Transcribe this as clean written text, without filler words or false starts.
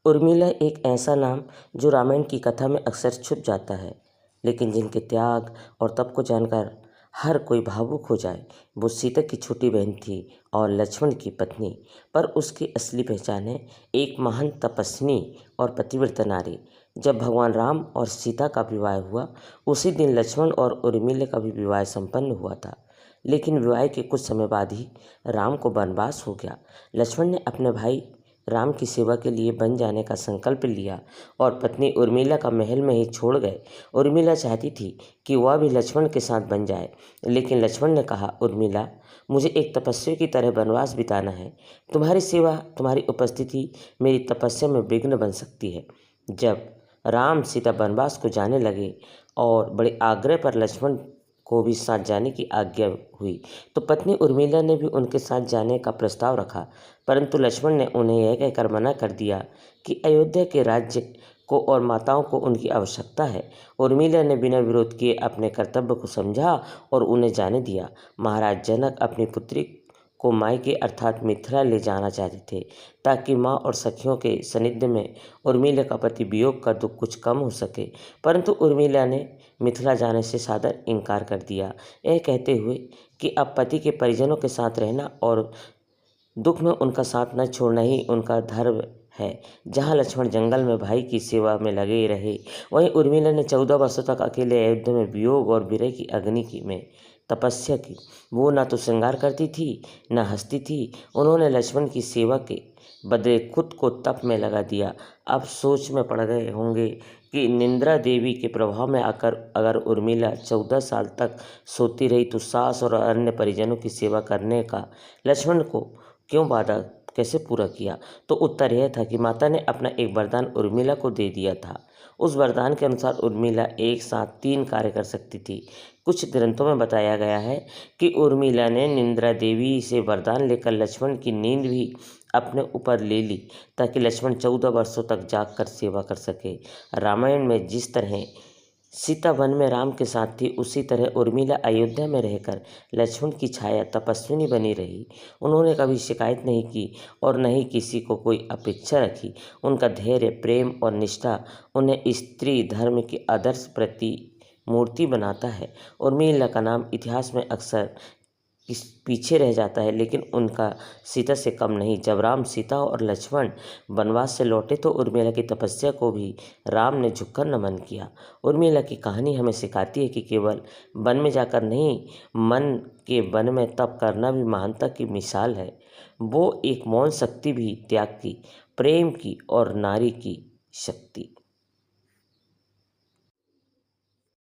उर्मिला एक ऐसा नाम जो रामायण की कथा में अक्सर छुप जाता है, लेकिन जिनके त्याग और तप को जानकर हर कोई भावुक हो जाए। वो सीता की छोटी बहन थी और लक्ष्मण की पत्नी, पर उसकी असली पहचान है एक महान तपस्विनी और पतिव्रता नारी। जब भगवान राम और सीता का विवाह हुआ, उसी दिन लक्ष्मण और उर्मिला का भी विवाह संपन्न हुआ था। लेकिन विवाह के कुछ समय बाद ही राम को वनवास हो गया। लक्ष्मण ने अपने भाई राम की सेवा के लिए बन जाने का संकल्प लिया और पत्नी उर्मिला का महल में ही छोड़ गए। उर्मिला चाहती थी कि वह भी लक्ष्मण के साथ बन जाए, लेकिन लक्ष्मण ने कहा, उर्मिला, मुझे एक तपस्वी की तरह वनवास बिताना है। तुम्हारी सेवा, तुम्हारी उपस्थिति मेरी तपस्या में विघ्न बन सकती है। जब राम सीता वनवास को जाने लगे और बड़े आग्रह पर लक्ष्मण को भी साथ जाने की आज्ञा हुई, तो पत्नी उर्मिला ने भी उनके साथ जाने का प्रस्ताव रखा, परंतु लक्ष्मण ने उन्हें यह कहकर मना कर दिया कि अयोध्या के राज्य को और माताओं को उनकी आवश्यकता है। उर्मिला ने बिना विरोध किए अपने कर्तव्य को समझा और उन्हें जाने दिया। महाराज जनक अपनी पुत्री को मायके अर्थात मिथिला ले जाना चाहते थे, ताकि माँ और सखियों के सानिध्य में उर्मिला का पति वियोग का दुख कुछ कम हो सके, परंतु उर्मिला ने मिथिला जाने से सादर इनकार कर दिया, यह कहते हुए कि अब पति के परिजनों के साथ रहना और दुख में उनका साथ न छोड़ना ही उनका धर्म है। जहाँ लक्ष्मण जंगल में भाई की सेवा में लगे रहे, वहीं उर्मिला ने 14 वर्षों तक अकेले अयोध्या में वियोग और विरह की अग्नि की में तपस्या की। वो ना तो श्रृंगार करती थी, न हंसती थी। उन्होंने लक्ष्मण की सेवा के बदले खुद को तप में लगा दिया। अब सोच में पड़ गए होंगे कि निंद्रा देवी के प्रभाव में आकर अगर उर्मिला 14 साल तक सोती रही, तो सास और अन्य परिजनों की सेवा करने का लक्ष्मण को क्यों वादा कैसे पूरा किया? तो उत्तर यह था कि माता ने अपना एक वरदान उर्मिला को दे दिया था। उस वरदान के अनुसार उर्मिला एक साथ 3 कार्य कर सकती थी। कुछ ग्रंथों में बताया गया है कि उर्मिला ने निंद्रा देवी से वरदान लेकर लक्ष्मण की नींद भी अपने ऊपर ले ली, ताकि लक्ष्मण 14 वर्षों तक जाग कर सेवा कर सके। रामायण में जिस तरह सीता वन में राम के साथ थी, उसी तरह उर्मिला अयोध्या में रहकर लक्ष्मण की छाया तपस्विनी बनी रही। उन्होंने कभी शिकायत नहीं की और न ही किसी को कोई अपेक्षा रखी। उनका धैर्य, प्रेम और निष्ठा उन्हें स्त्री धर्म की आदर्श प्रति मूर्ति बनाता है। उर्मिला का नाम इतिहास में अक्सर इस पीछे रह जाता है, लेकिन उनका सीता से कम नहीं। जब राम, सीता और लक्ष्मण वनवास से लौटे, तो उर्मिला की तपस्या को भी राम ने झुककर नमन किया। उर्मिला की कहानी हमें सिखाती है कि केवल वन में जाकर नहीं, मन के वन में तप करना भी महानता की मिसाल है। वो एक मौन शक्ति भी, त्याग की, प्रेम की और नारी की शक्ति।